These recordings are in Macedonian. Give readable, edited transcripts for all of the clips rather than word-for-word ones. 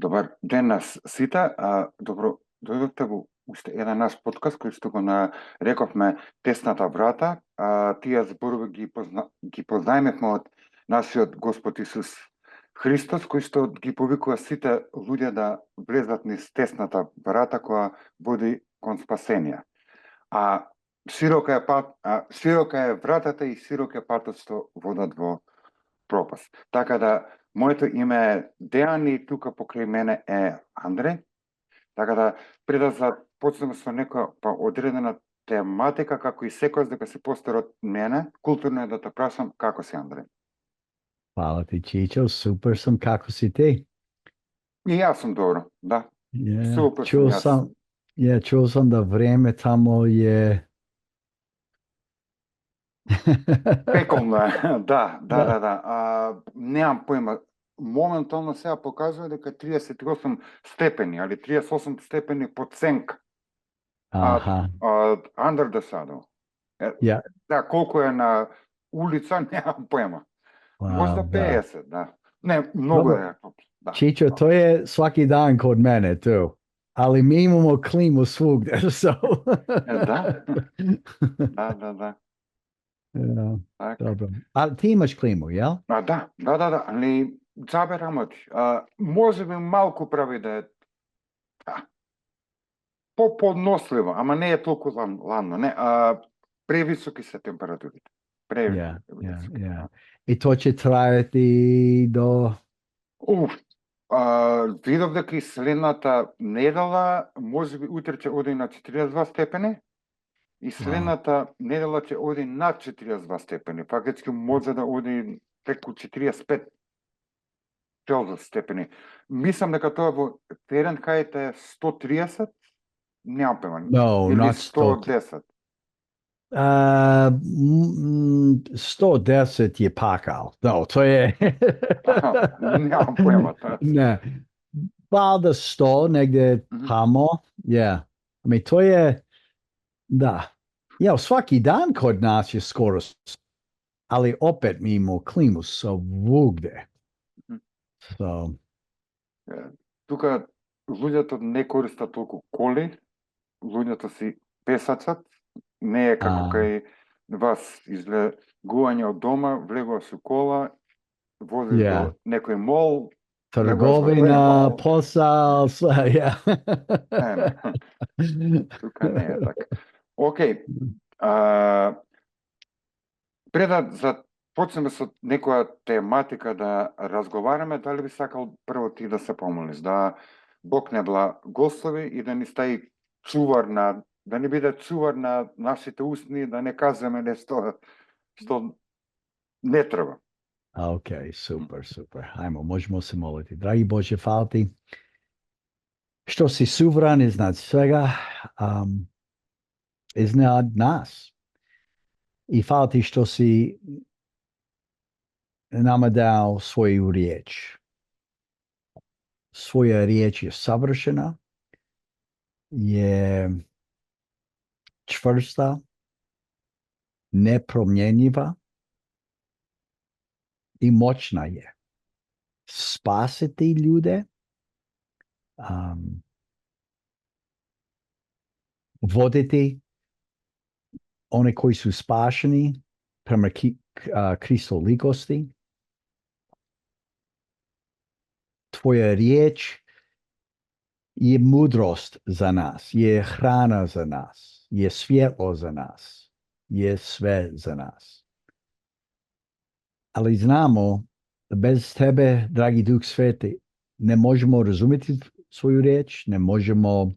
Добар ден на сите. Добро дојдовте во уште еден наш подкаст кој што го нарековме Тесната врата. Тие зборови ги познајмевме од нашиот Господ Исус Христос, кој што ги повикува сите луѓе да влезат низ тесната врата која води кон спасение. Широка е вратата и широк е патот што водат во пропаст. Така да, моето име е Дејан и тука покрај мене е Андре. Така да, пред да започнеме со некоја одредена тематика, како и секојаш дека се постар од мене, културно е да те прашам како си, Андре. Hvala ti, Čičo, super sam, kako si ti? И јас сум добро, да. Супер сум Čuo јас. sam, čuo sam da vreme tamo je... Пеколно е, да. Немам појма. Моментално сега покажува дека 38 степени, али 38 степени под сенка. Aha, Under the shadow. ja, Да, колку е на улица, немам појма. Можда wow, 50, да. Не, многу Dobro. е. Да. Čičo, to je svaki dan kod mene tu. Ali mi imamo klimu svugdje, so... Да. Да. Ja, Така. dobro. Ali ti imaš klimu, jel? Да. Али џабе работи. Може би малку прави да е по-подносливо, ама не е толку ладно. Не, превисоки се температурите. Ja. I to će trajati do... Видов дека и следната недела, може би утре ќе оди на 42 степени, и следната недела ќе оди над 42 степени. Фактички може да оди преку 45 степени. Мислам дека тоа во Ференхајт е 130, немам појма. No, или not 110. 110 je pakao. No, to je... Nemam pojma. Ne. Valjda 100 negdje tamo. Yeah. I mean, to je... Da. Ja, svaki dan kod nas je skoro... Ali opet mi imamo klimu svugde. So... Тука луѓето не користат толку коли, луѓето си песачат, не е како кај вас излегување од дома, влегуваш у кола, возиш до некој мол, Trgovina, posao, sve, ja. Не. Тука не е така. Океј, пред да започнеме со некоја тематика да разговараме, дали би сакал прво ти да се помолиш, да Бог не благослови и да ни стаи чувар да ни биде чувар на нашите устни, да не кажеме нешто што не треба. Ok, super. Ajmo, možemo se moliti. Dragi Bože, hvala ti što si suveran iznad svega, iznad nas. I hvala ti što si nama dao svoju riječ. Svoja riječ je savršena, je čvrsta, nepromjenjiva i moćna je. Spasiti ljude, voditi one koji su spašeni prema kristolikosti. Tvoja riječ je mudrost za nas, je hrana za nas, je svjetlo za nas, je sve za nas. Ali znamo da bez tebe, dragi Duh Sveti, ne možemo razumjeti svoju riječ, ne možemo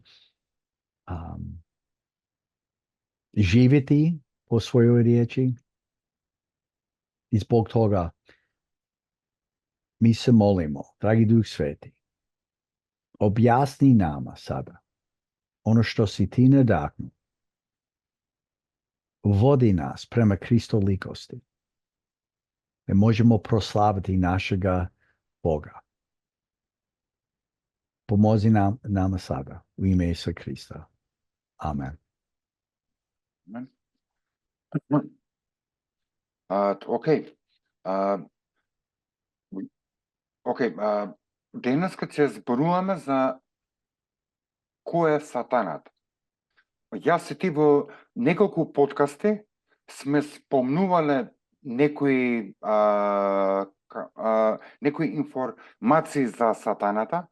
živjeti po svojoj riječi. I zbog toga mi se molimo, dragi Duh Sveti, objasni nama sada ono što si ti nadahnuo. Vodi nas prema kristolikosti. Ne možemo proslaviti našega Boga. Pomozi nama sada u ime Isusa Krista. Amen. Океј. денеска ќе зборуваме за кој е сатаната. Јас и ти во неколку подкасти сме спомнувале некои некои информации за сатаната,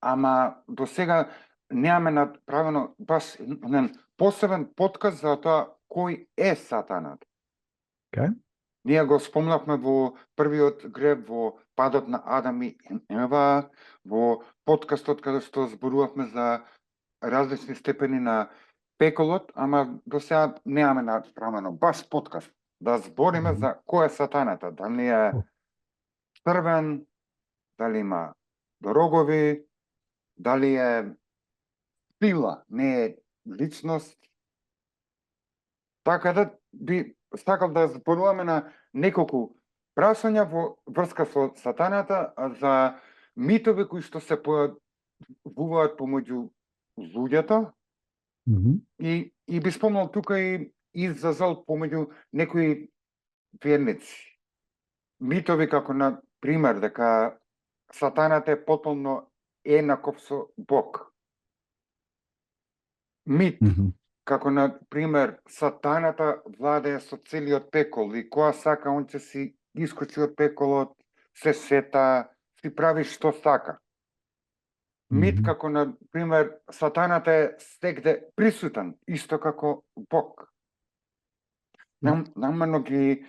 ама до сега немаме направено баш еден посебен подкаст за тоа кој е сатаната. Okay. Ние го спомнавме во првиот греб, во падот на Адам и Ева, во подкастот каде што зборувавме за различни степени на пеколот, ама до сега немаме направено баш подкаст да збориме за кој е сатаната, дали е црвен, дали има рогови, дали е сила, не е личност. Така да би сакал да зборуваме на неколку прашања во врска со сатаната, за митови кои што се појавуваат помеѓу луѓето, и би спомнал тука и изазов помеѓу некои верници. Митови како на пример дека сатаната е потполно еднаков со Бог. Мит како на пример сатаната владее со целиот пекол и кога сака он ќе си искочи од пеколот, се сета, си прави што сака. Мит како на пример сатаната е стегде присутен, исто како Бог. Намерно ги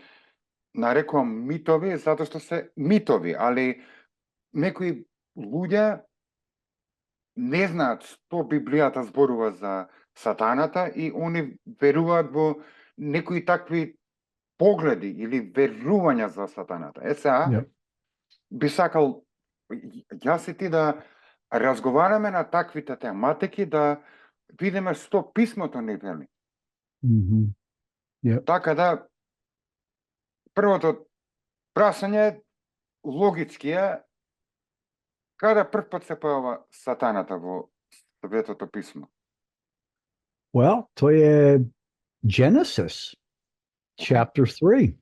нарекувам митови затоа што се митови, али некои луѓе не знаат што Библијата зборува за сатаната и они веруваат во некои такви погледи или верувања за сатаната. Сега, би сакал јас и ти да разговараме на таквите тематики, да видиме што писмото ни вели. Така да, првото прашање логички е, каде прв пат се појава сатаната во Светото писмо? Well, to je Genesis, chapter 3.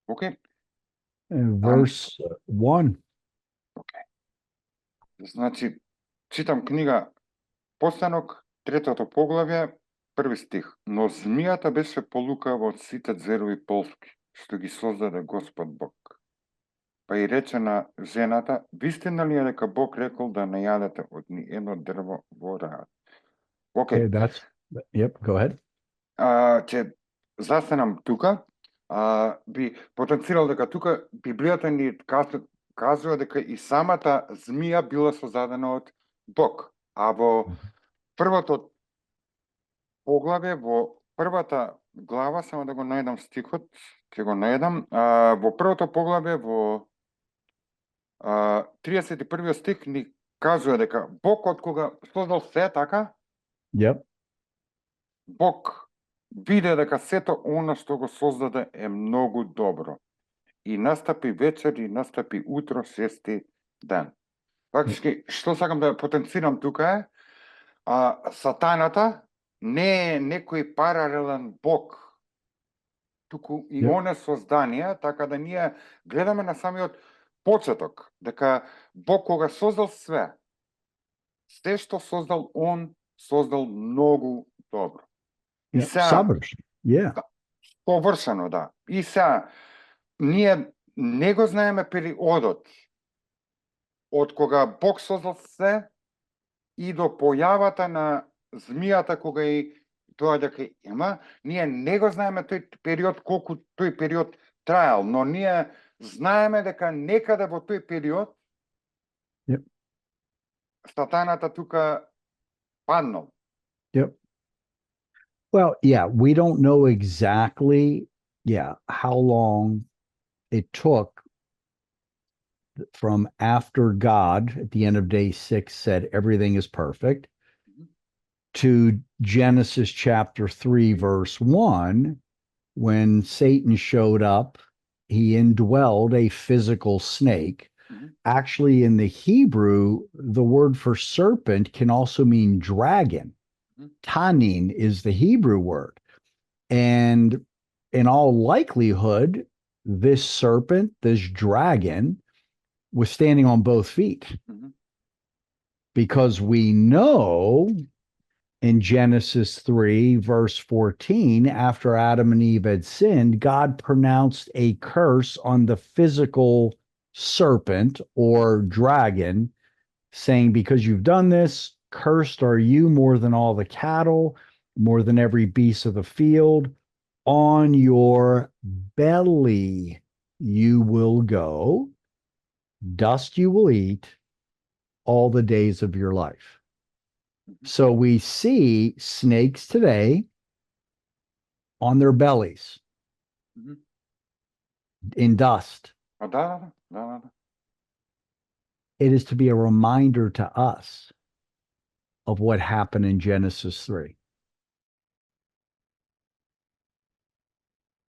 Okay. Verse 1. Okay. Значи, читам книга Постанок, 3-то поглавје, 1 стих. Но змијата беше полукава од сите зверови полски, што ги создаде Господ Бог. Па и рече на жената, вистина ли е дека Бог рекол да не јадете од ни едно дрво во рајот? Okay, yep, go ahead. Ќе застанам тука, би потенцирал дека тука Библијата ни кажува дека и самата змија била создадена од Бог. А во првото поглавје, во првата глава, само да го најдам стихот, ќе го најдам, во првото поглавје, во 31 стих ни кажува дека Бог од кога создал се, така? Yep. Бог виде дека сето она што го создаде е многу добро. И настапи вечер и настапи утро, 6-ти ден. Фактички, што сакам да потенцирам тука е, сатаната не е некој паралелен Бог, туку и он е создание, така да ние гледаме на самиот почеток, дека Бог кога создал све, се што создал он, создал многу добро. И сега, површено, да. И сега, ние не го знаеме периодот од кога Бог создал се и до појавата на змијата кога и тоа дека има, ние не го знаеме тој период, колку тој период траел, но ние знаеме дека некаде во тој период сатаната тука паднал. Well, yeah, we don't know exactly, how long it took from after God at the end of day 6 said everything is perfect to Genesis chapter 3, verse 1, when Satan showed up, he indwelled a physical snake. Actually, in the Hebrew, the word for serpent can also mean dragon. Tanin is the Hebrew word. And in all likelihood, this serpent, this dragon, was standing on both feet. Mhm. Because we know in Genesis 3, verse 14, after Adam and Eve had sinned, God pronounced a curse on the physical serpent or dragon, saying, because you've done this, cursed are you more than all the cattle, more than every beast of the field. On your belly you will go, dust you will eat all the days of your life. So we see snakes today on their bellies Mhm. in dust. А, да. It is to be a reminder to us of what happened in Genesis 3.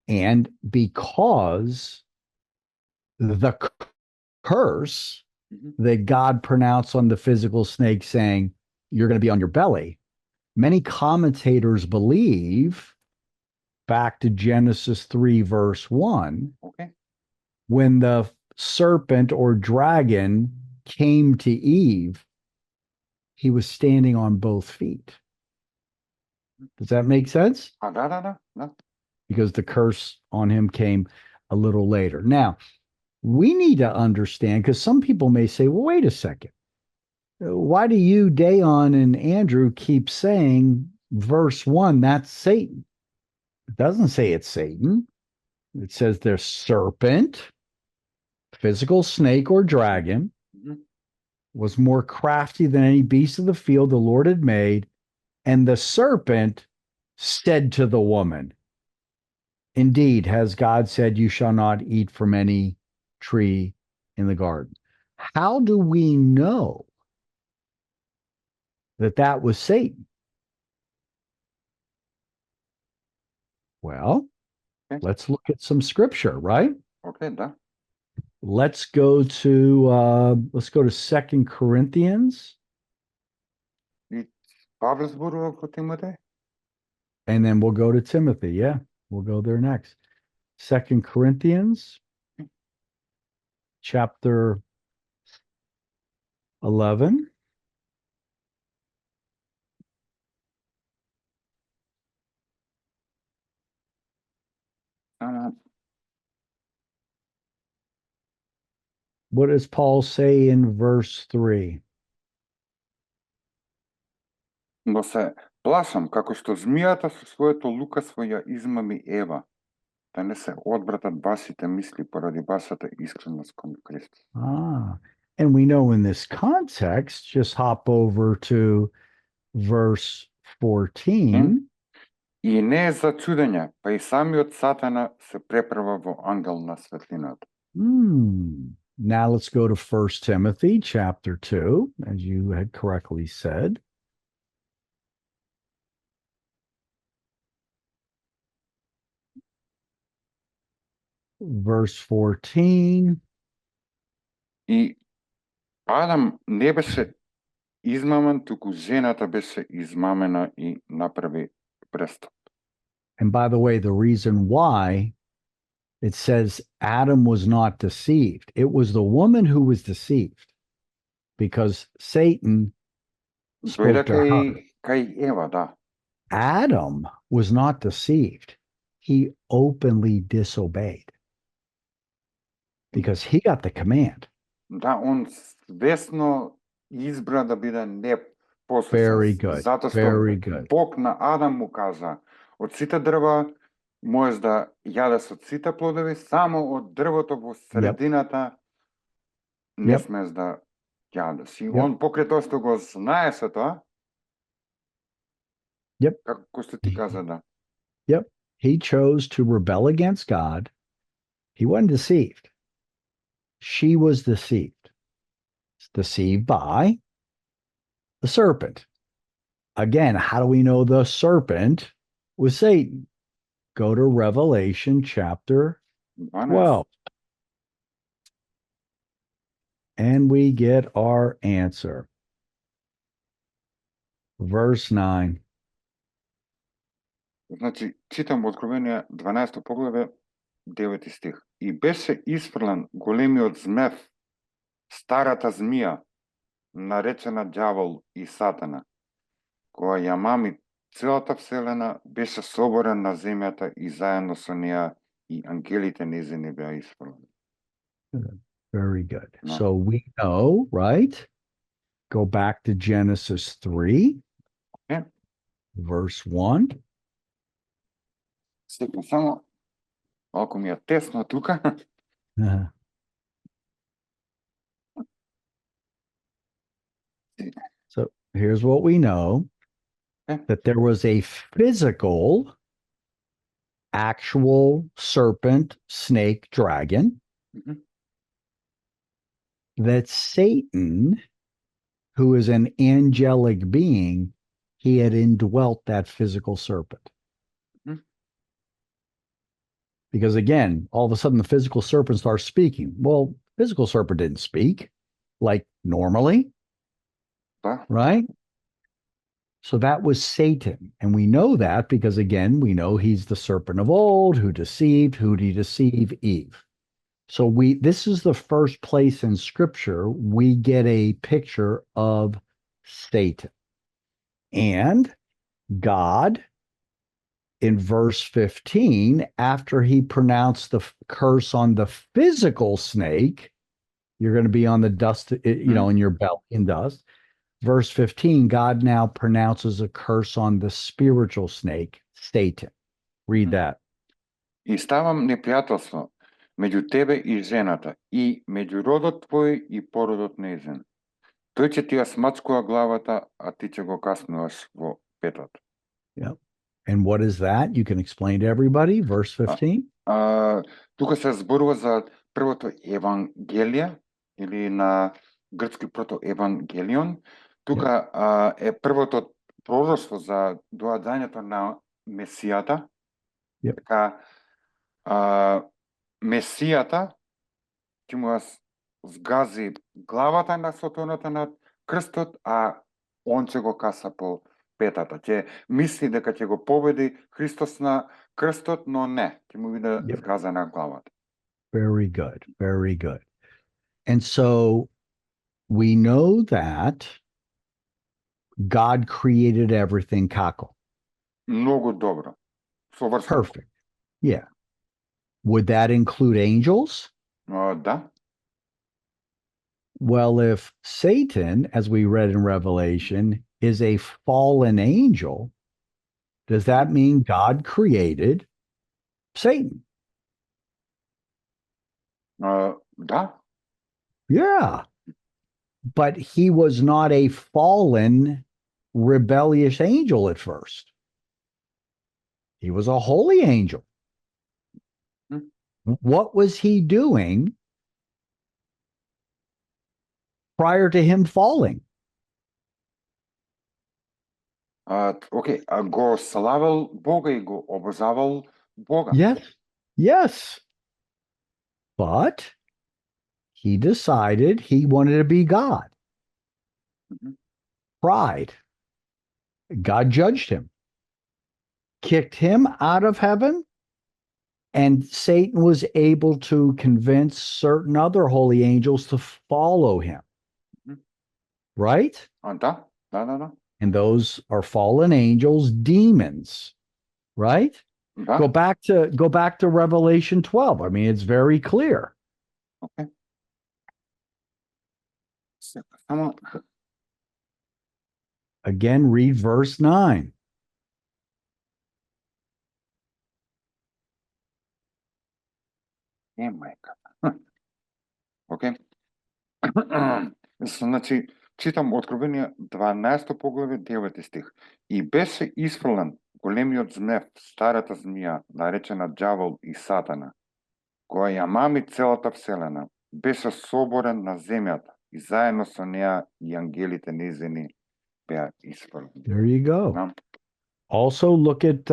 And because the curse Mhm. that God pronounced on the physical snake, saying, you're going to be on your belly, many commentators believe, back to Genesis 3, verse 1, Okay. when the serpent or dragon came to Eve, he was standing on both feet. Does that make sense? А, да. Because the curse on him came a little later. Now, we need to understand, because some people may say, well, wait a second. Why do you, Dayon and Andrew, keep saying verse 1, that's Satan? It doesn't say it's Satan. It says there's serpent, physical snake or dragon, Mhm. was more crafty than any beast of the field the Lord had made. And the serpent said to the woman, indeed, has God said, you shall not eat from any tree in the garden. How do we know that that was Satan? Well, Okay. let's look at some scripture, right? Okay, да. Let's go to Second Corinthians, И Павле зборува про Тимотеј? and then we'll go to Timothy. Yeah, we'll go there next. Second Corinthians chapter 11. А, What does Paul say in verse 3? но се плашам, како што змијата со своето лукавство ја измами Ева, да не се одвратат вашите мисли поради вашата искреност кон Христос. And we know in this context, just hop over to verse 14. И не е за чудење, па и самиот Сатана се преправа во ангел на светлината. Now let's go to First Timothy chapter 2, as you had correctly said. Verse 14. И Адам не беше измамен, туку жената беше измамена и направи престап. And by the way, the reason why it says Adam was not deceived, it was the woman who was deceived because Satan spoke to her. Кај Ева, да. Adam was not deceived. He openly disobeyed because he got the command. Да, он свесно избра да биде непослушен. Very good. Затоа што Very good. Бог на Адам му кажа, од сите дрва можеш да јадеш од сите плодови, само од дрвото во средината не смееш да јадеш. И он покрај тоа што го знаеше тоа, како што ти каза, да. Yep. He chose to rebel against God. He wasn't deceived. She was deceived. Deceived by the serpent. Again, how do we know the serpent was Satan? Go to Revelation chapter 12. And we get our answer. Verse 9. Значи, читам во Откровение 12 поглаве, 9 стих. И беше исфрлен големиот змев, старата змија, наречена ѓавол и сатана, која ја мами целата вселена, беше соборен на земјата и заедно со неа и ангелите незини беа исфрлени. Very good. No. So we know, right? Go back to Genesis 3, Okay. verse 1. Секам само, малку ми е тесно тука. Uh, So here's what we know, Okay. that there was a physical, actual serpent, snake, dragon, Mhm. that Satan, who is an angelic being, he had indwelt that physical serpent. Mhm. Because again, all of a sudden the physical serpent starts speaking. Well, physical serpent didn't speak like normally, Да. right? So that was Satan. And we know that because, again, we know he's the serpent of old who deceived, who did he deceive? Eve. So this is the first place in scripture we get a picture of Satan. And God, in verse 15, after he pronounced the curse on the physical snake, you're going to be on the dust, in your belly in dust. Verse 15, God now pronounces a curse on the spiritual snake, Satan. Read that. И ставам непријателство меѓу тебе и жената, и меѓу родот твој и породот нејзин. Тој ќе ти ја смачкува главата, а ти ќе го каснуваш во петот. Yep. And what is that? You can explain to everybody. Verse 15. Тука се зборува за првото евангелие, или на грчки прото евангелион. Тука е првото пророштво за доаѓањето на Месијата. Yep. Така, Месијата ќе му ја згази главата на сотоната на крстот, а он ќе го каса по петата. Ќе мисли дека ќе го победи Христос на крстот, но не, ќе му биде Yep. згазена главата. Very good. Very good. And so we know that God created everything kako. Многу добро. Совршено. Perfect. Yeah. Would that include angels? Да. Well, if Satan, as we read in Revelation, is a fallen angel, does that mean God created Satan? Да. Yeah. But he was not a fallen, rebellious angel at first. He was a holy angel. What was he doing prior to him falling? Окей, го славил Бога и го обожавал Бога. Yes. Yes. But he decided he wanted to be God. Pride. God judged him, kicked him out of heaven, and Satan was able to convince certain other holy angels to follow him. Right? Да. And those are fallen angels, demons, right? Да. Go back to Revelation 12. I mean, it's very clear. Okay. Само Again, read verse 9. мајка. Окей. Значи, читам Откровение 12 поглаве 9 стих. И беше исфрлен големиот змев, старата змија, наречена ѓавол и сатана, која ја мами целата вселена, беше соборен на земјата и заедно со неа и ангелите незини беа исфрлени. There you go. Да. Also look at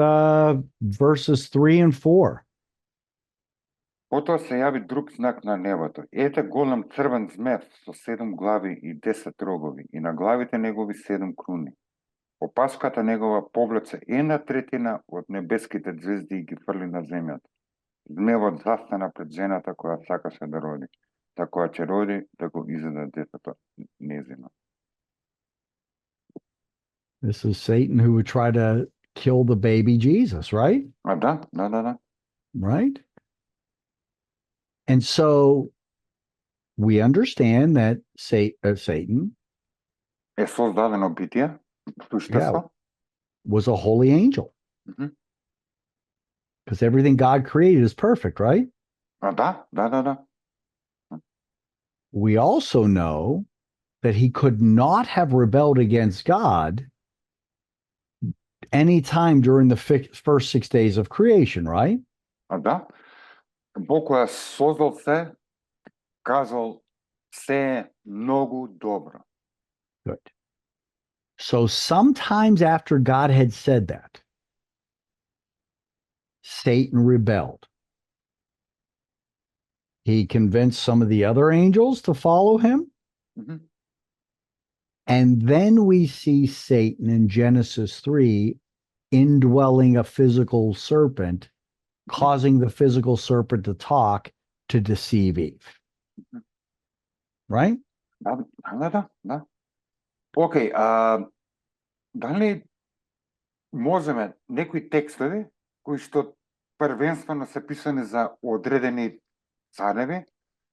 verses 3 and 4. Потоа се јави друг знак на небото. Ете голем црвен змев со 7 глави и 10 рогови, и на главите негови 7 круни. опашката негова повлече една третина од небеските звезди и ги фрли на земјата. Змевот застана пред жената која сакаше да роди, која ќе роди да го изеде детето незино. This is Satan who would try to kill the baby Jesus, right? А да. Right? And so we understand that Satan Е создадено битие, суштество. was a holy angel. Mhm. Because everything God created is perfect, right? А да. We also know that he could not have rebelled against God any time during the first 6 days of creation, right? А да. Бог која создал се, казал се е многу добро. Good. So sometimes after God had said that, Satan rebelled. He convinced some of the other angels to follow him. Mhm. And then we see Satan in Genesis 3 indwelling a physical serpent, causing the physical serpent to talk to deceive Eve. Right? Да. Океј, дали можеме некои текстови кои што првенствено се писани за одредени цареви,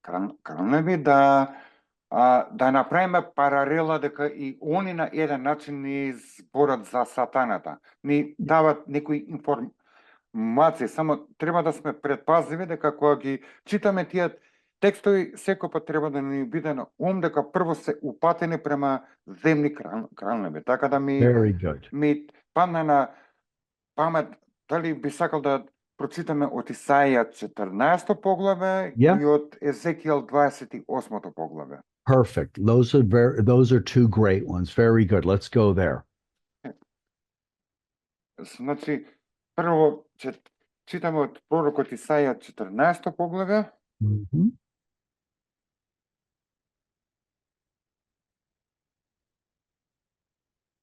кралеви, да направиме паралела дека и они на еден начин ни зборат за сатаната, ни дават некои информации, само треба да сме предпазливи дека кога ги читаме тие текстови, секој пат треба да ни биде на ум дека прво се упатени према земни кралеви. Така да Very good. ми падна на памет дали би сакал да прочитаме од Исаија 14 поглаве Yeah. и од Езекијал 28 поглаве. Perfect. Those are two great ones. Very good. Let's go there. Значи, прво читаме од пророкот Исаија 14 поглаве. Mhm.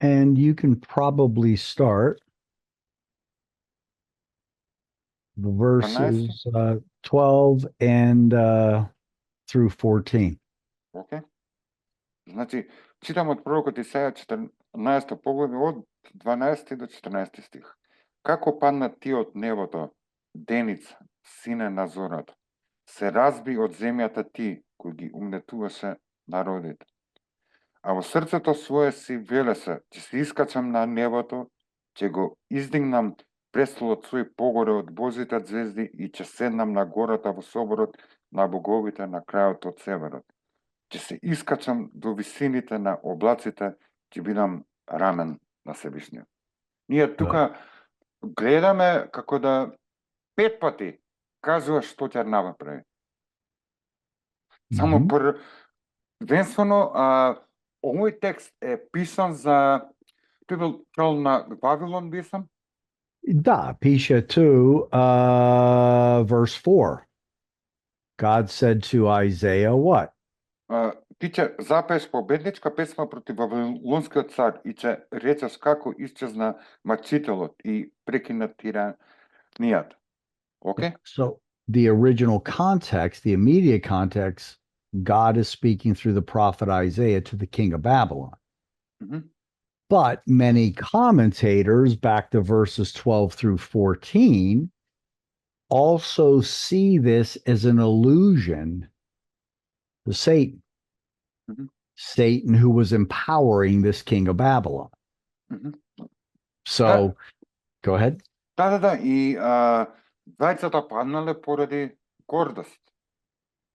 And you can probably start the verses 12 and through 14. Океј. Значи, читам од пророкот Исаја 14 поглаве од 12 до 14 стих. Како падна ти од небото, деница, сине на зората, се разби од земјата ти, кој ги умнетуваше народите. А во срцето свое си велесе, че се искачам на небото, че го издигнам престолот свој погоре од Божите звезди и че седнам на гората во соборот на боговите на крајот од северот. Че се искачам до висините на облаците, ќе бидам рамен на Себишниот. Ние тука гледаме како да 5 пати кажува што ќе направи. Само првенствено, овој текст е писан за, тој бил крал на Вавилон, бисам? Да, пише 2, verse 4. God said to Isaiah what? Ти ќе запееш победничка песма против Вавилонскиот цар и ќе речеш како исчезна мачителот и прекина тиранијата. Okay? So the original context, the immediate context, God is speaking through the prophet Isaiah to the king of Babylon. Mm-hmm. But many commentators, back to verses 12 through 14, also see this as an allusion to Satan. Mm-hmm. Satan, who was empowering this king of Babylon. Mm-hmm. So, go ahead. Да, и двајцата паднале поради гордост.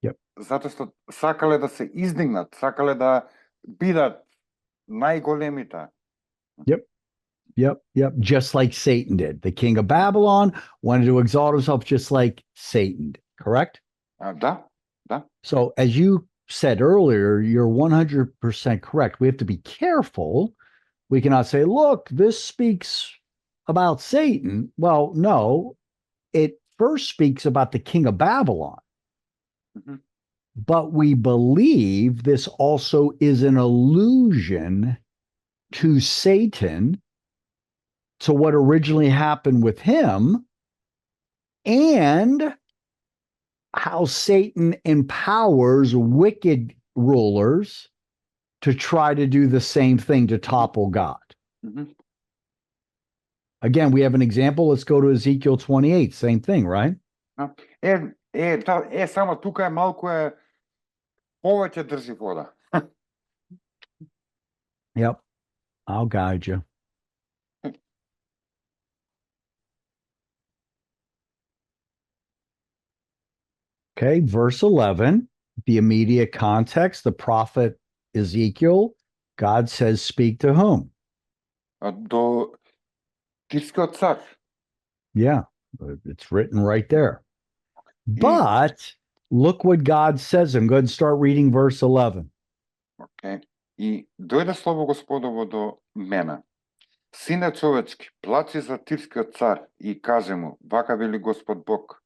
Yep. Затоа што сакале да се издигнат, сакале да бидат најголемите. Yep. Just like Satan did. The king of Babylon wanted to exalt himself just like Satan did, correct? Да. So as you said earlier, you're 100% correct. We have to be careful. We cannot say, look, this speaks about Satan. Well, no, it first speaks about the king of Babylon. Mm-hmm. But we believe this also is an allusion to Satan, to what originally happened with him, and how Satan empowers wicked rulers to try to do the same thing to topple God. Мгм. Again, we have an example. Let's go to Ezekiel 28. Same thing, right? Да. Само тука малку повеќе држи вода. Yep. I'll guide you. Okay, verse 11, the immediate context, the prophet Ezekiel, God says, speak to whom? До Тирскиот цар. Yeah, it's written right there. But look what God says. I'm going to start reading verse 11. Окей. И дојде слово Господово до мене. Сине човечки, плачи за Тирскиот цар и каже му, вака вели Господ Бог,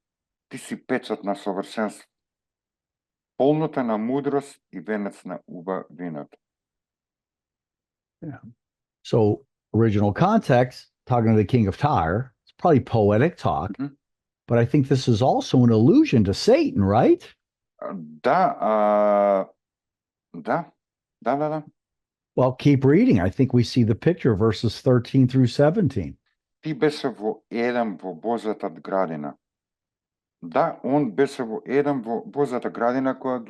ти си печат на совршенство, полнота на мудрост и венец на убавината. Yeah. So, original context, talking to the king of Tyre, it's probably poetic talk, but I think this is also an allusion to Satan, right? Да, да. Well, keep reading. I think we see the picture, verses 13 through 17. Ти беше во Едем во Божјата градина. Да, он беше во Едем во Божјата градина која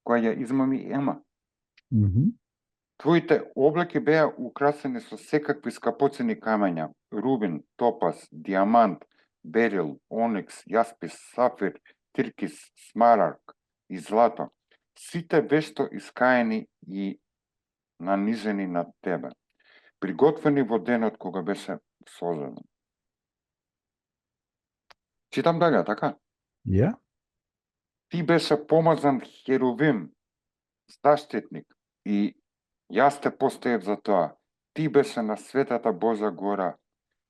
ја измами Ема. Твоите облеки беа украсени со секакви скапоцени камења: рубин, топаз, диамант, берил, оникс, јаспис, сафир, тиркис, смарагд и злато. Сите вешто искаени и нанижени над тебе, приготвени во денот кога беше создаден. Читам дале, така? Yeah. Ти беше помазан херувим, заштитник, и јас те поставив за тоа. Ти беше на светата Божја гора,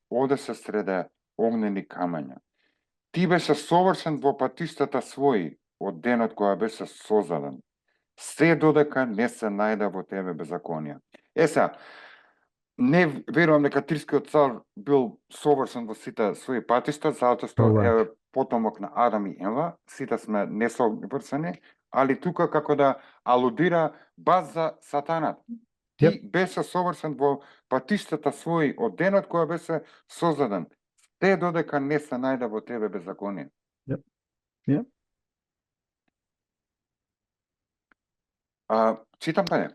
одеше среде огнени камења. Ти беше совршен во патиштата своји од денот кога беше создаден, се додека не се најде во тебе беззаконија. Сега, не верувам дека Тирскиот цар бил совршен во сите своји патишта, затоа што е потомок на Адам и Ева, сите сме несовршени, али тука како да алудира баз за сатанат. Ти беше совршен во патиштата своји од денот кога беше создаден, се додека не се најде во тебе беззаконие. Читам дале.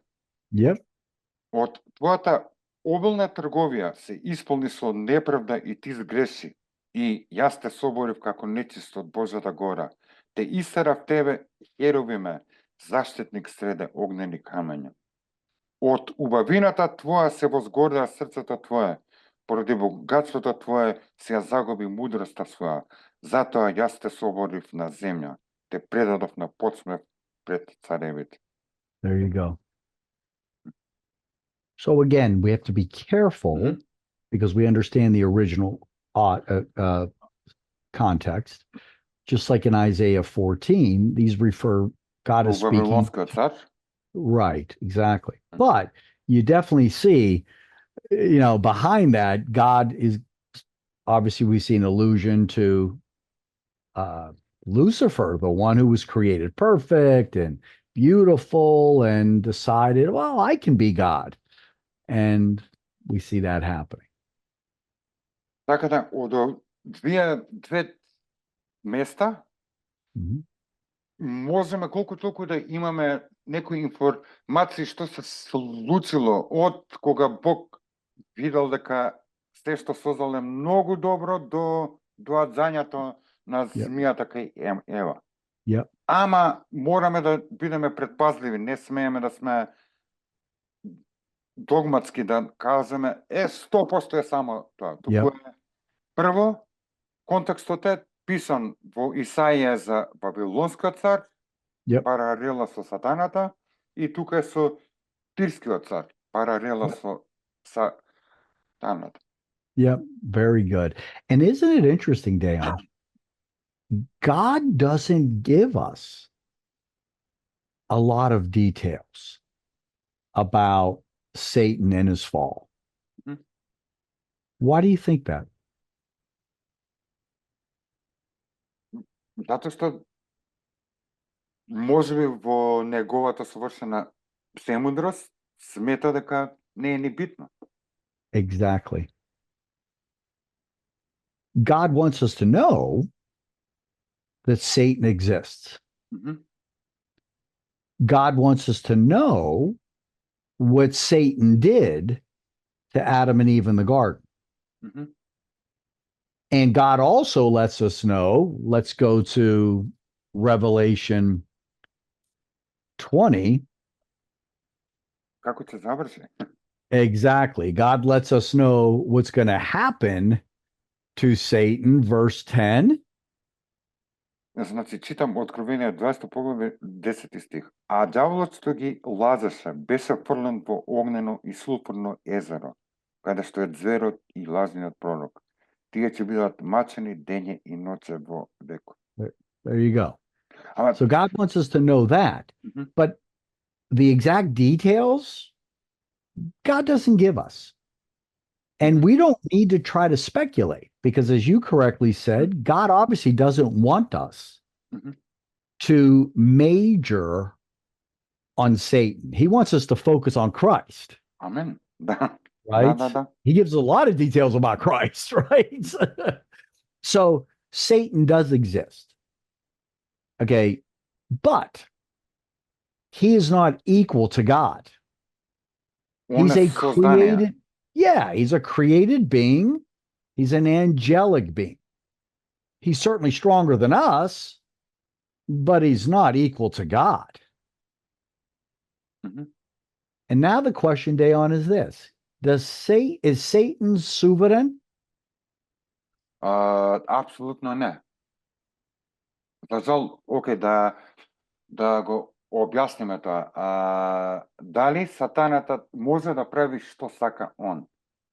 Од твојата обилна трговија се исполни со неправда и ти сгреши, и јас те соборив како нечист од Божјата гора. Те истерав тебе, херувиме, заштитник среде огнени камења. Од убавината твоја се возгордеа срцето твое, поради богатството твое се ја загуби мудроста своја. Затоа јас те соборив на земја, те предадов на подсмев пред царевите. There you go. So again, we have to be careful because we understand the original context. Just like in Isaiah 14, these refer, God is speaking. Right, exactly. But you definitely see, behind that, God is, obviously we see an allusion to Lucifer, the one who was created perfect and beautiful and decided, well, I can be God. And we see that happening. Така да, од две места можеме колку толку да имаме некои информации што се случило од кога Бог видел дека се што создал е многу добро до доаѓањето на змијата кај Ева. Ама мораме да бидеме предпазливи, не смееме да сме догматски да кажеме 100% е само тоа. Туку е прво контекстот е писан во Исаија за Вавилонскиот цар, паралела со сатаната, и тука е со Тирскиот цар, паралела со сатаната. Yep, very good. And isn't it interesting, Dejan? God doesn't give us a lot of details about Satan and his fall. Mhm. Why do you think that? Затоа што можеби во неговата совршена премудрост смета дека не е ни битно. Exactly. God wants us to know that Satan exists. Мгм. God wants us to know what Satan did to Adam and Eve in the garden. Мгм. And God also lets us know, let's go to Revelation 20. Како ќе заврши? Exactly. God lets us know what's going to happen to Satan, verse 10. Значи, читам Откровение 20 поглаве 10 стих. А дјаволот што ги лазеше, беше фрлен во огнено и сулфурно езеро, каде што е зверот и лазниот пророк. Тие ќе бидат мачени дење и ноќе во векот. There you go. Ама, So God wants us to know that. мгм, But the exact details, God doesn't give us. And we don't need to try to speculate because, as you correctly said, God obviously doesn't want us мгм. to major on Satan. He wants us to focus on Christ, Амен. Да. right? Да. He gives a lot of details about Christ, right? So Satan does exist. Okay. But he is not equal to God. Он He's е a создание. created, yeah, he's a created being. He's an angelic being. He's certainly stronger than us, but he's not equal to God. Мгм. And now the question, Dayon, is this: is Satan sovereign? Апсолутно не. За жал, окей, да го објасниме тоа. Дали сатаната може да прави што сака он?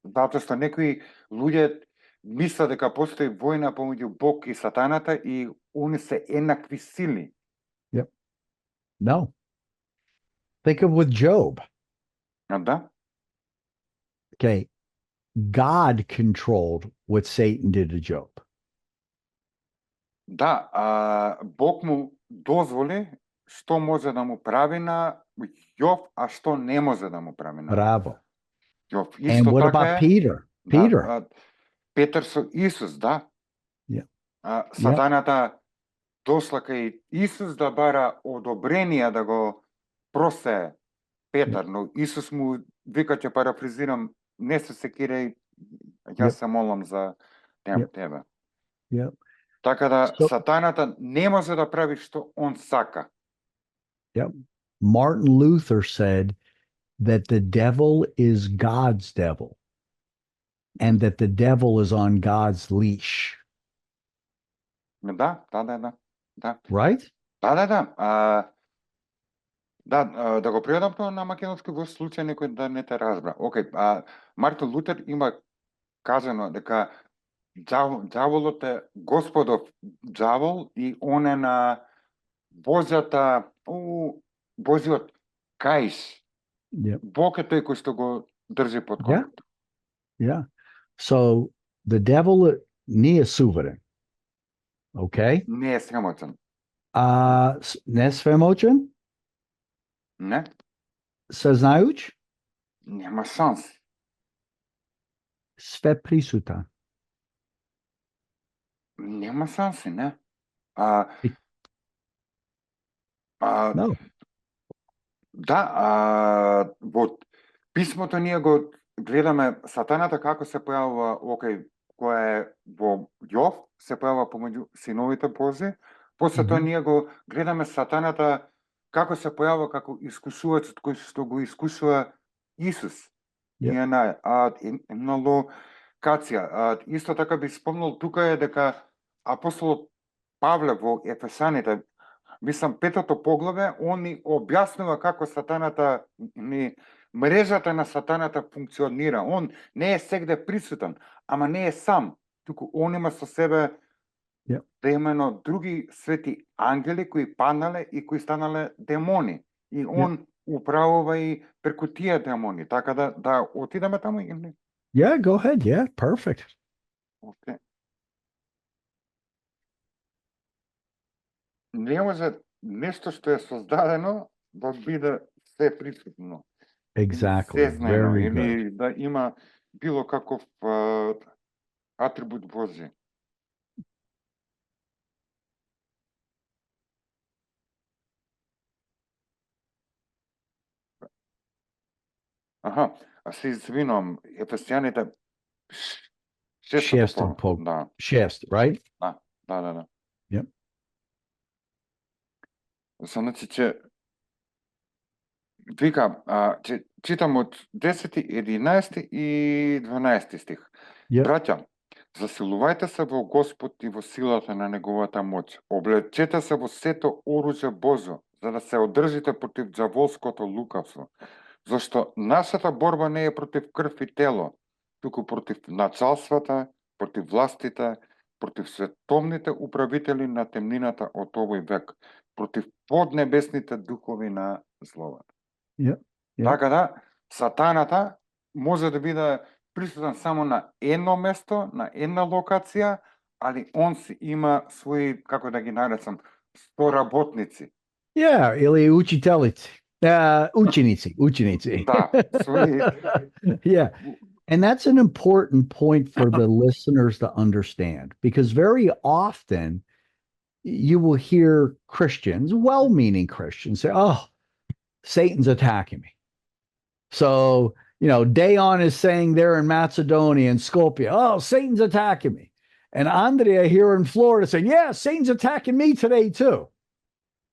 Затоа што некои луѓе мислат дека постои војна помеѓу Бог и сатаната и они се еднакви сили. Yep. No. Think of with Job. Да? Okay. God controlled what Satan did to Job. Да, Бог му дозволи што може да му прави на Јов, а што не може да му прави на Bravo. Јов. And Исто what така about е, Peter? Peter. да, Петар со Исус, да. Yeah. Сатаната дошла кај Исус да бара одобрение да го просе Петар, но Исус му вика, ќе парафразирам, не се секирај, јас се молам за тебе. Yep. Така да So- сатаната не може да прави што он сака. Yep. Martin Luther said that the devil is God's devil and that the devil is on God's leash. Да. Right? Да. Да го преведам тоа на македонски во случај некој да не те разбра. Океј, Мартин Лутер има кажано дека ѓаволот е Господов ѓавол и он е на Божиот каиш. Yep. Бог е тој кој што го држи под Yeah. контрол. Yeah. So the devil nije suveren. Okay? Не е срамотен. Ne svemoćan? Не, Saznajuć? нема шанси. Sve prisutan. Нема шанси, не. А, No. Да, во писмото ние го гледаме сатаната како се појавува, океј, која е во Јов, се појавува помеѓу синовите Божи. После тоа Мгм. ние го гледаме сатаната како се појавува како искушувачот кој што го искушува Исус. Yep. И една локација. Исто така би спомнал тука е дека апостолот Павле во Ефесаните, мислам, 5 поглаве, он ни објаснува како сатаната, мрежата на сатаната функционира. Он не е сегде присутен, ама не е сам, туку он има со себе да имено други свети ангели кои паднале и кои станале демони. И он управува и преку тие демони, така да отидеме таму или? Yeah, go ahead. Yeah, perfect. Окей. Не може нешто што е создадено да биде се присутно или Exactly. сезнено Very good. или да има било каков атрибут Божи. Аха, а се извинувам, Ефесијаните шестата Shifts глава. Да, shifts, right? да. Yep. Значи, че вика, че читам од 10, 11 и 12 стих. Yep. Браќа, засилувајте се во Господ и во силата на неговата моќ. Облечете се во сето оружје Божо, за да се одржите против ѓаволското лукавство. Зашто нашата борба не е против крв и тело, туку против началствата, против властите, против световните управители на темнината од овој век, против поднебесните духови на зловата. Yep. Така да, сатаната може да биде присутен само на едно место, на една локација, али он си има своји, како да ги наречам, соработници. Yeah, ili učiteljici. Учениci. Да, своји. Yeah. And that's an important point for the listeners to understand, because very often you will hear Christians, well-meaning Christians, say, "Oh, Satan's attacking me." So, Dayon is saying there in Macedonia and Skopje, "Oh, Satan's attacking me." And Andrea here in Florida saying, "Yeah, Satan's attacking me today too."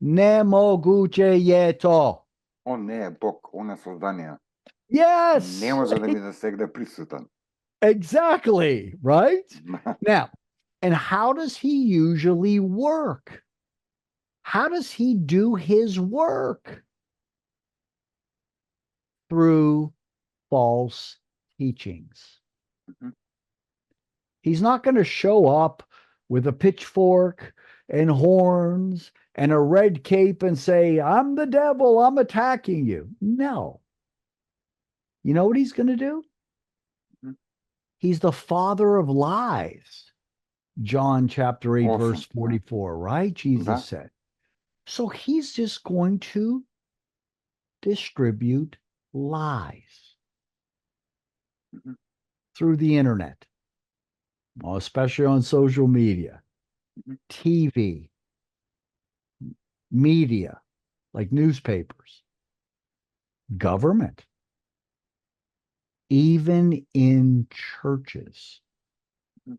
Nemoguće je to. Он не е Бог, он е создание. Yes. Не може да биде сегде присутен. Exactly, right? Now, and how does he usually work? How does he do his work? Through false teachings. Mhm. He's not going to show up with a pitchfork and horns and a red cape and say, "I'm the devil, I'm attacking you." No. You know what he's going to do? Mhm. He's the father of lies. John chapter 8, Awesome. verse 44, right? Jesus Да. said. So he's just going to distribute lies Mhm. through the internet, well, especially on social media, Mhm. TV, media, like newspapers, government, even in churches. Mhm.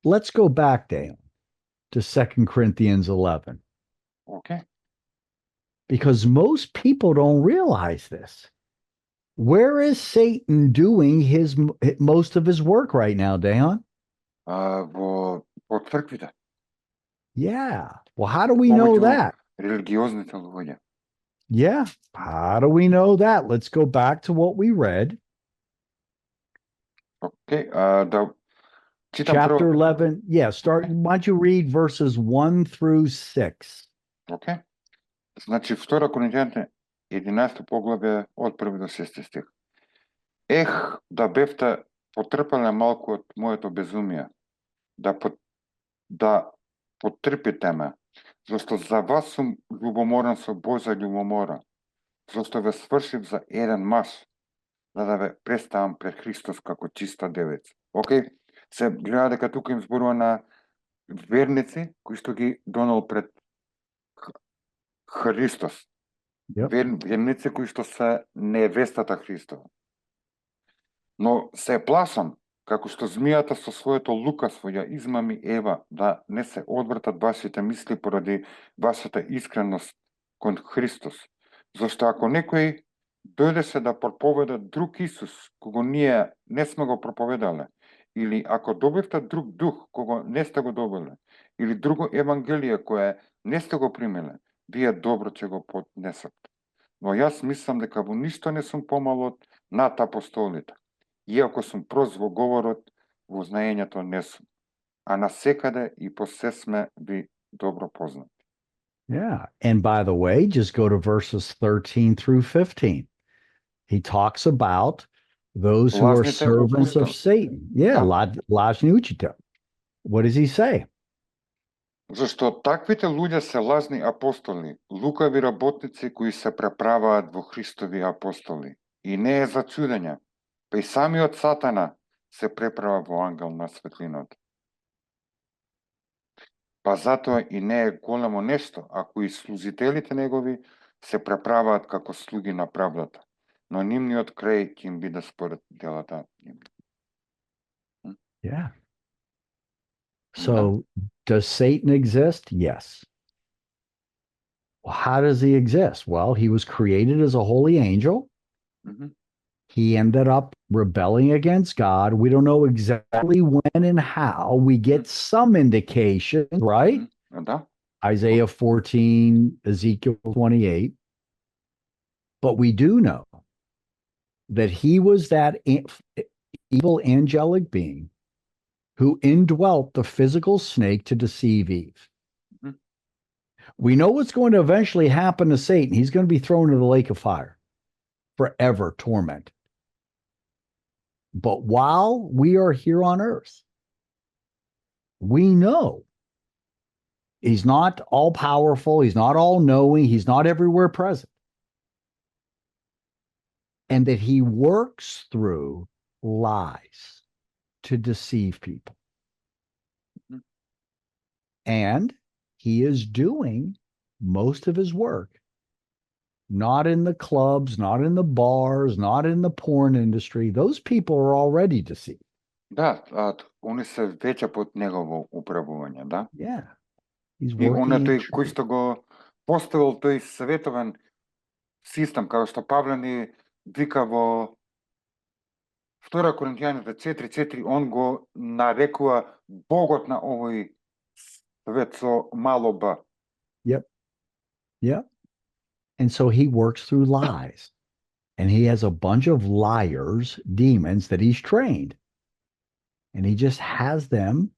Let's go back, Dale, to 2 Corinthians 11, Okay. because most people don't realize this. Where is Satan doing most of his work right now, Deon? Во црквите. Yeah. Well, how do we know that? Религиозните луѓе. Yeah. How do we know that? Let's go back to what we read. Окей, да читам Chapter прво. 11. Yeah, why don't you read verses 1 through 6? Окей. Значи, 2 Коринќаните 11 поглавје од 1 до 6 стих. Ех, да бевте потрпеле малку од моето безумие, да потрпите ме, зашто за вас сум љубоморен со Божја љубомора, зашто ве свршив за еден маж, за да ве представам пред Христос како чиста девица. Океј, се гледа дека тука им зборува на верници кои што ги донел пред Христос. Yep. Верници кои што се невестата Христова. Но се плашам, како што змијата со своето лукавство ја измами Ева, да не се одвртат вашите мисли поради вашата искреност кон Христос. Зашто ако некој дојдеше да проповеда друг Исус, кого ние не сме го проповедале, или ако добивте друг дух, кого не сте го добиле, или друго евангелие кое не сте го примеле, вие добро ќе го поднесете. Но јас мислам дека во ништо не сум помал од над апостолите. Иако сум прост во говорот, во знаењето не сум, а насекаде и по се сме ви добро познати. Yeah. And by the way, just go to verses 13 through 15. He talks about those who are Лажните servants of апостоли. Satan. Yeah, Да. lažni učitelji. What does he say? Зашто таквите луѓе се лажни апостоли, лукави работници кои се преправаат во Христови апостоли. И не е за чудење, па и самиот Сатана се преправа во ангел на светлината. Па затоа и не е големо нешто, ако и служителите негови се преправаат како слуги на правдата, но нивниот крај ќе им биде според делата нивни. Yeah. Да. So does Satan exist? Yes. Well, how does he exist? Well, he was created as a holy angel. Мгм. He ended up rebelling against God. We don't know exactly when and how. We get some indication, right? Мгм. Да. Isaiah 14, Ezekiel 28. But we do know that he was that evil angelic being who indwelt the physical snake to deceive Eve. Mhm. We know what's going to eventually happen to Satan. He's going to be thrown into the lake of fire, forever tormented. But while we are here on earth, we know he's not all powerful, he's not all knowing, he's not everywhere present. And that he works through lies to deceive people. Mhm. And he is doing most of his work not in the clubs, not in the bars, not in the porn industry. Those people are already deceived. Да, они се веќе под негово управување, да? Yeah. He's И он е working in тој кој truth. што го поставил тој световен систем, како што Павле ни вика во 2 Коринтијаните 4:4, он го нарекува Богот на овој свет со мало б. Yep. Yep. And so he works through lies. And he has a bunch of liars, demons that he's trained. And he just has them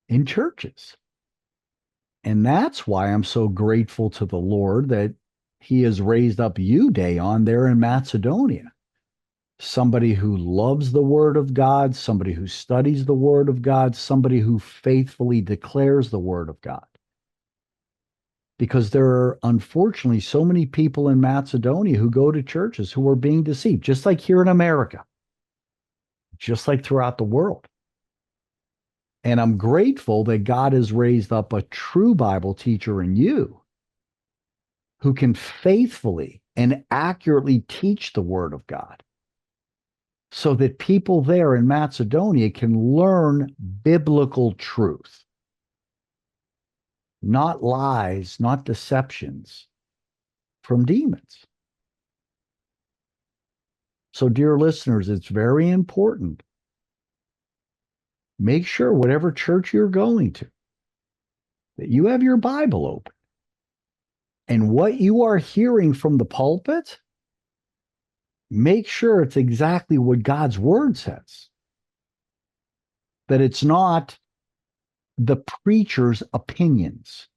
in churches. And that's why I'm so grateful to the Lord that he has raised up you, Dayon, there in Macedonia. Somebody who loves the word of God, somebody who studies the word of God, somebody who faithfully declares the word of God. Because there are unfortunately so many people in Macedonia who go to churches who are being deceived, just like here in America, just like throughout the world. And I'm grateful that God has raised up a true Bible teacher in you who can faithfully and accurately teach the word of God so that people there in Macedonia can learn biblical truth, not lies, not deceptions from demons. So, dear listeners, it's very important. Make sure whatever church you're going to, that you have your Bible open. And what you are hearing from the pulpit, make sure it's exactly what God's word says. That it's not the preacher's opinions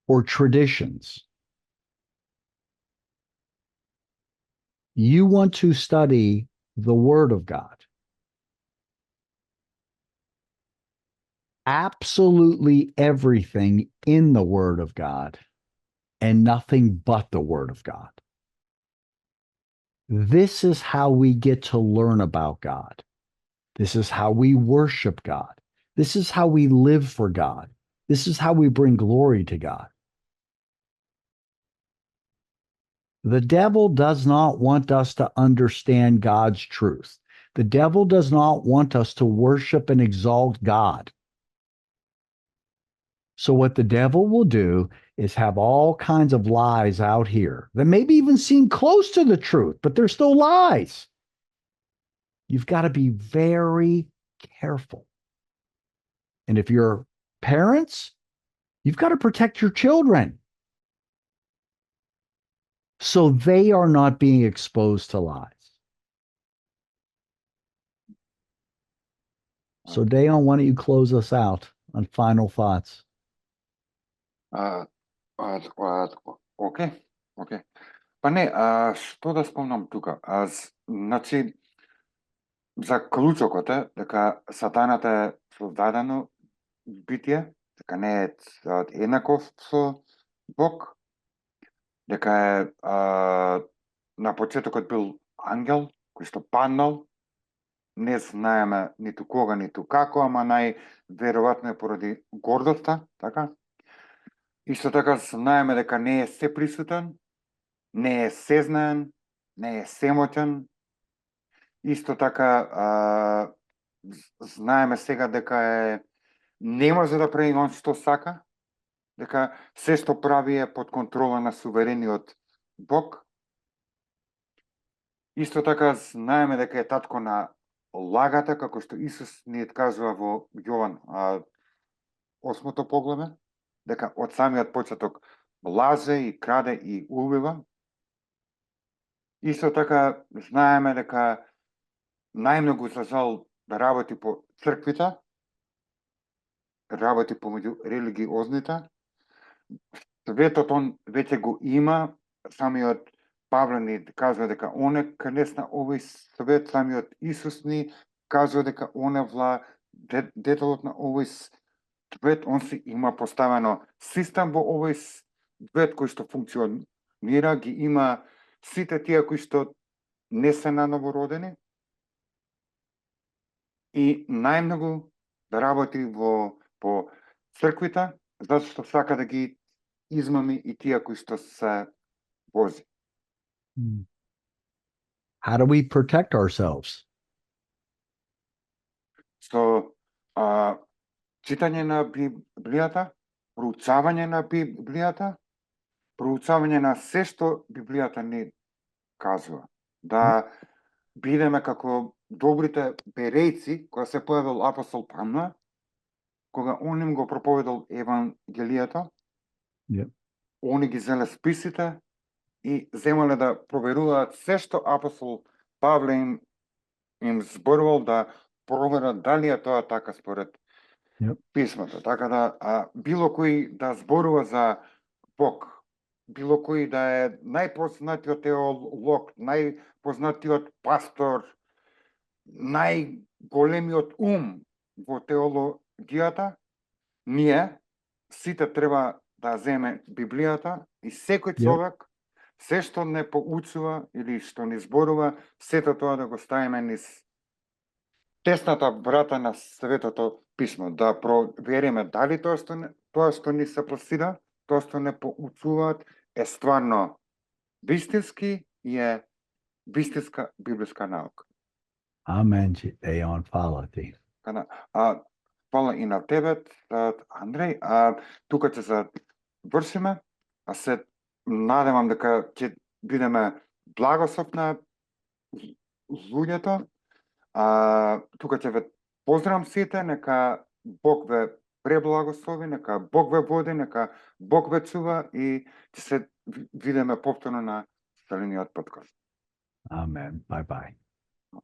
or traditions. You want to study the word of God. Absolutely everything in the word of God and nothing but the word of God. This is how we get to learn about God. This is how we worship God. This is how we live for God. This is how we bring glory to God. The devil does not want us to understand God's truth. The devil does not want us to worship and exalt God. So what the devil will do is have all kinds of lies out here that maybe even seem close to the truth, but they're still lies. You've got to be very careful. And if you're parents, you've got to protect your children so they are not being exposed to lies. So, Dayon, why don't you close us out on final thoughts? А, окей, окей. Па не, што да спомнам тука? Значи, за клучокот е дека сатаната е создадено битие, дека не е еднаков со Бог, дека е на почетокот бил ангел кој што паднал, не знаеме ниту кога, ниту како, ама најверојатно е поради гордоста, така? Исто така знаеме дека не е сеприсутен, не е сезнаен, не е семоќен. Исто така знаеме сега дека не може да прави он што сака, дека се што прави е под контрола на суверениот Бог. Исто така знаеме дека е татко на лагата, како што Исус ни кажува во Јован 8 поглаве, дека од самиот почеток лаже и краде и убива. Исто така знаеме дека најмногу за жал да работи по црквите, работи помеѓу религиозните. Светот он веќе го има, самиот Павле ни кажува дека он е кралец на овој свет, самиот Исус ни кажува дека он е детелот на овој свет, он си има поставено систем во овој свет кој што функционира, ги има сите тие кои што не се наново родени и најмногу да работи по црквите, затоа што сака да ги измами и тие кои што се Божи. How do we protect ourselves? Со читање на Библијата, проучавање на Библијата, проучавање на се што Библијата ни кажува. Да бидеме како добрите берејци, кога се појавил апостол Павле, кога он им го проповедал Евангелијата, они ги зеле списите и земале да проверуваат се што апостол Павле им зборувал, да проверат дали е тоа така според писмото. Така да било кој да зборува за Бог, било кој да е најпознатиот теолог, најпознатиот пастор, најголемиот во теологијата, ние сите треба да земе Библијата и секој човек се што не поучува или што не зборува, сето тоа да го ставиме низ тесната врата на Светото писмо, да провериме дали тоа што ни се пласира, тоа што не поучуваат е стварно вистински и е вистинска библиска наука. Амен, Еон, фала ти. Фала и на тебе, Андреј. Тука ќе завршиме, се надевам дека ќе бидеме благослов на луѓето. Тука ќе ве поздравам сите, нека Бог ве преблагослови, нека Бог ве води, нека Бог ве чува и ќе се видиме повторно на следниот подкаст. Amen. Bye-bye.